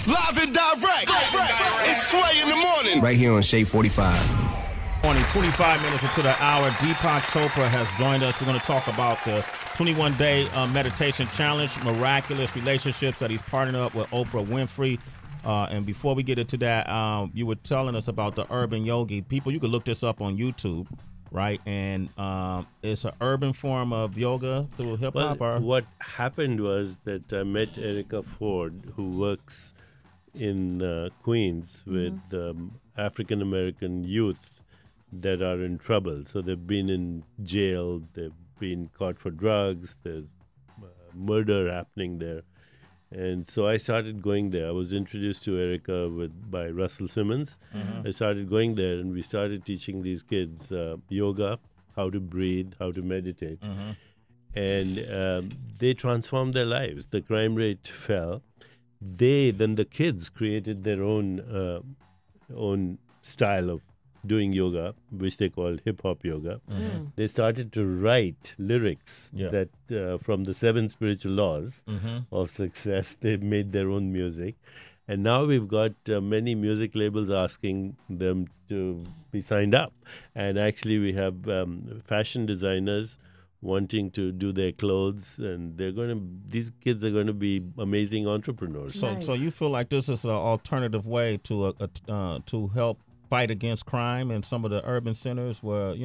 Live and direct. It's Sway in the morning. Right here on Shade 45. Morning, 25 minutes into the hour. Deepak Chopra has joined us. We're going to talk about the 21-day meditation challenge, miraculous relationships that he's partnered up with Oprah Winfrey. And before we get into that, you were telling us about the urban yogi. People, you can look this up on YouTube, right? And it's an urban form of yoga through hip-hop? Well, what happened was that I met Erica Ford, who works in Queens with African-American youth that are in trouble. So they've been in jail, they've been caught for drugs, there's murder happening there. And so I started going there. I was introduced to Erica by Russell Simmons. I started going there, and we started teaching these kids yoga, how to breathe, how to meditate. And they transformed their lives. The crime rate fell. Then the kids created their own style of doing yoga, which they called hip-hop yoga. They started to write lyrics that from the 7 spiritual laws of success. They made their own music. And now we've got many music labels asking them to be signed up. And actually we have fashion designers wanting to do their clothes, and these kids are going to be amazing entrepreneurs. So you feel like this is an alternative way to help fight against crime in some of the urban centers where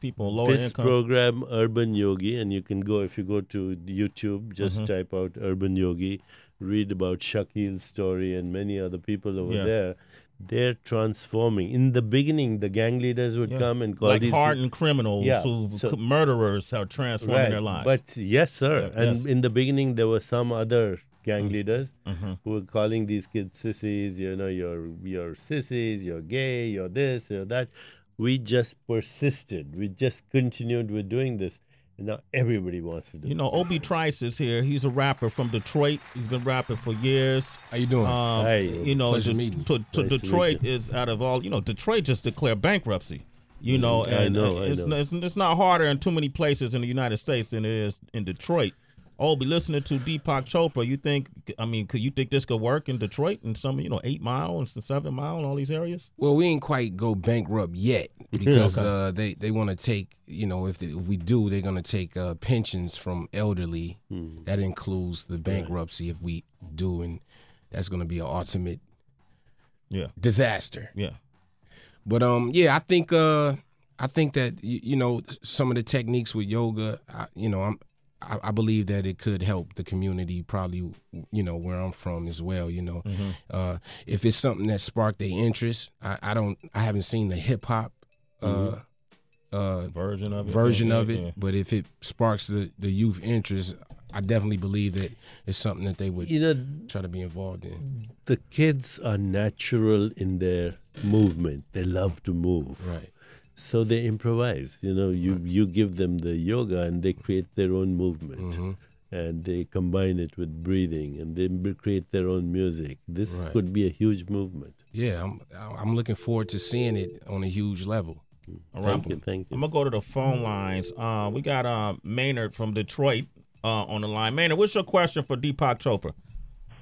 people lower this income. program, Urban Yogi, and you can go, if you go to YouTube, just type out Urban Yogi, read about Shakil's story and many other people over there. They're transforming. In the beginning, the gang leaders would come and call like these hardened criminals murderers are transforming their lies. But yes, sir. Yeah, and in the beginning, there were some other gang leaders who were calling these kids sissies. You're sissies, you're gay, you're this, you're that. We just persisted. We just continued with doing this. And now everybody wants to do it. Obi Trice is here. He's a rapper from Detroit. He's been rapping for years. How you doing? Pleasure meeting. Detroit is out of all, Detroit just declared bankruptcy. I know. It's not harder in too many places in the United States than it is in Detroit. Be listening to Deepak Chopra, could you think this could work in Detroit and some, 8 Mile and 7 Mile and all these areas? Well, we ain't quite go bankrupt yet because they want to take, if we do, they're going to take pensions from elderly. That includes the bankruptcy if we do, and that's going to be an ultimate disaster. Yeah. But I think that some of the techniques with yoga, I believe that it could help the community, probably, where I'm from as well. If it's something that sparked their interest, I haven't seen the hip hop version of it. But if it sparks the youth interest, I definitely believe that it's something that they would try to be involved in. The kids are natural in their movement. They love to move. Right. So they improvise. You give them the yoga and they create their own movement. And they combine it with breathing and they create their own music. This could be a huge movement. Yeah, I'm looking forward to seeing it on a huge level. All right. Thank you. I'm going to go to the phone lines. We got Maynard from Detroit on the line. Maynard, what's your question for Deepak Chopra?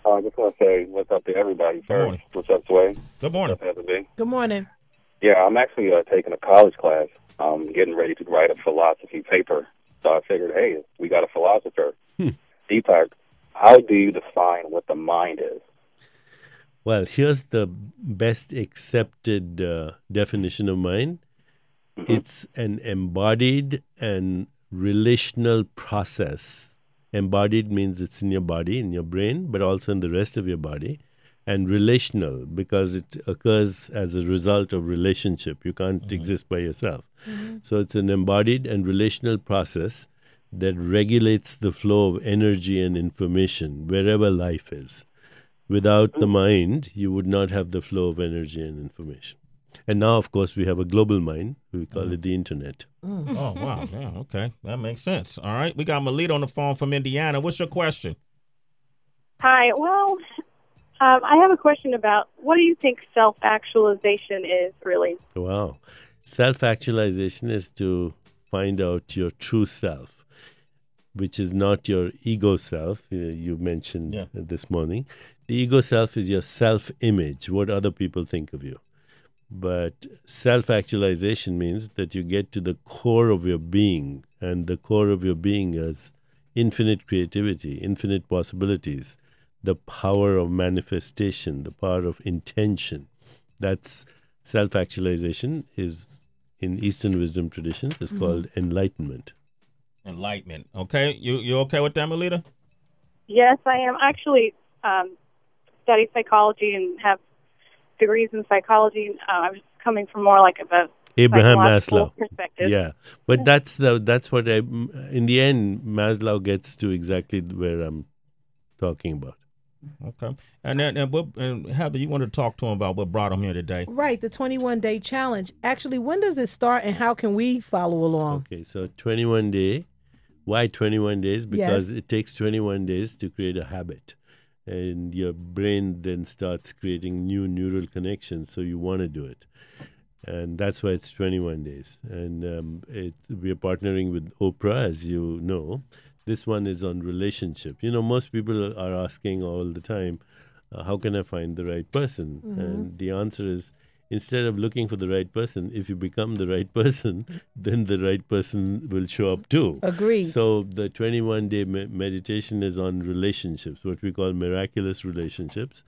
I just want to say what's up to everybody first. What's up, Sway? Good morning. What's up, Heather? Good morning. Yeah, I'm actually taking a college class. I'm getting ready to write a philosophy paper. So I figured, hey, we got a philosopher. Deepak, how do you define what the mind is? Well, here's the best accepted definition of mind. It's an embodied and relational process. Embodied means it's in your body, in your brain, but also in the rest of your body. And relational, because it occurs as a result of relationship. You can't exist by yourself. So it's an embodied and relational process that regulates the flow of energy and information wherever life is. Without the mind, you would not have the flow of energy and information. And now, of course, we have a global mind. We call it the internet. Oh, wow. Yeah, okay. That makes sense. All right. We got Malita on the phone from Indiana. What's your question? Hi. Well, I have a question about what do you think self-actualization is, really? Wow. Self-actualization is to find out your true self, which is not your ego self, you mentioned this morning. The ego self is your self-image, what other people think of you. But self-actualization means that you get to the core of your being, and the core of your being is infinite creativity, infinite possibilities, the power of manifestation, the power of intention. That's self-actualization is in Eastern wisdom traditions is called enlightenment. Enlightenment. Okay. You okay with that, Melita? Yes, I am. I actually study psychology and have degrees in psychology. I was coming from more like of a Abraham psychological Maslow. perspective. Yeah. But that's what in the end, Maslow gets to exactly where I'm talking about. Okay. And Heather, you want to talk to him about what brought him here today? Right, the 21-day challenge. Actually, when does it start and how can we follow along? Okay, so 21 day. Why 21 days? Because it takes 21 days to create a habit. And your brain then starts creating new neural connections, so you want to do it. And that's why it's 21 days. And we're partnering with Oprah, as you know. This one is on relationship. You know, most people are asking all the time, how can I find the right person? And the answer is, instead of looking for the right person, if you become the right person, then the right person will show up too. Agreed. So the 21-day meditation is on relationships, what we call miraculous relationships.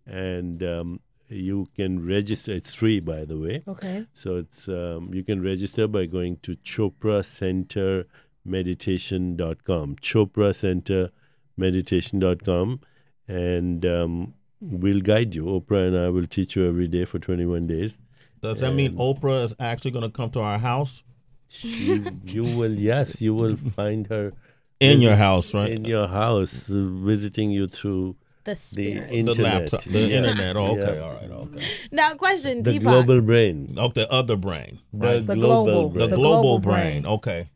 And you can register. It's free, by the way. Okay. So it's you can register by going to chopracentermeditation.com, chopracentermeditation.com, and we'll guide you. Oprah and I will teach you every day for 21 days. Does that mean Oprah is actually going to come to our house? You will, yes, you will find her In your house, right? in your house, visiting you through The the spirit. internet. The laptop, the internet. Oh, okay, Yeah. all right, okay. Now, question, The Deepak. global brain. Oh, the other brain, The right? The global global. brain. The global brain. Okay.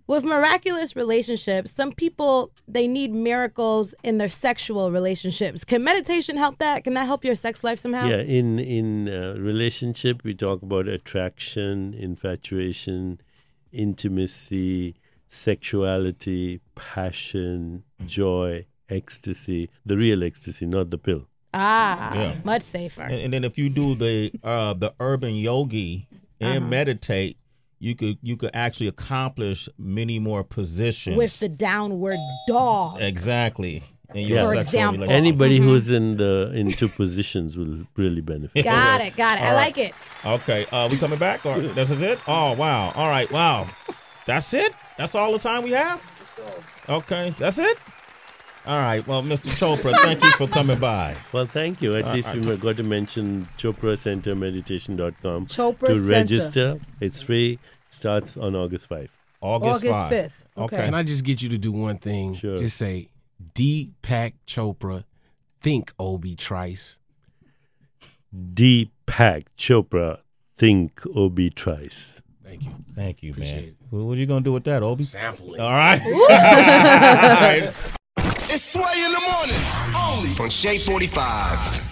With miraculous relationships, some people, they need miracles in their sexual relationships. Can meditation help that? Can that help your sex life somehow? Yeah, in relationship, we talk about attraction, infatuation, intimacy, sexuality, passion, joy, ecstasy. The real ecstasy, not the pill. Ah, much safer. And then if you do the urban yogi and meditate, you could actually accomplish many more positions With the downward dog. exactly. In Yeah. your For sexual example. relationship. Anybody who's in two positions will really benefit. Got it. I like it. Okay, we coming back or this is it? Oh wow! All right, wow. That's it. That's all the time we have. Okay, that's it. All right. Well, Mr. Chopra, thank you for coming by. Well, thank you. At least we got to mention chopracentermeditation.com Chopra to Center. register. It's free. Starts on August 5th. August 5th. Okay. Can I just get you to do one thing? Sure. Just say, Deepak Chopra, think Obi Trice. Deepak Chopra, think Obi Trice. Thank you. Thank you, Appreciate man. it. What are you gonna do with that, Obi? Sampling. All right. All right. It's Sway in the morning. Only on Shea 45.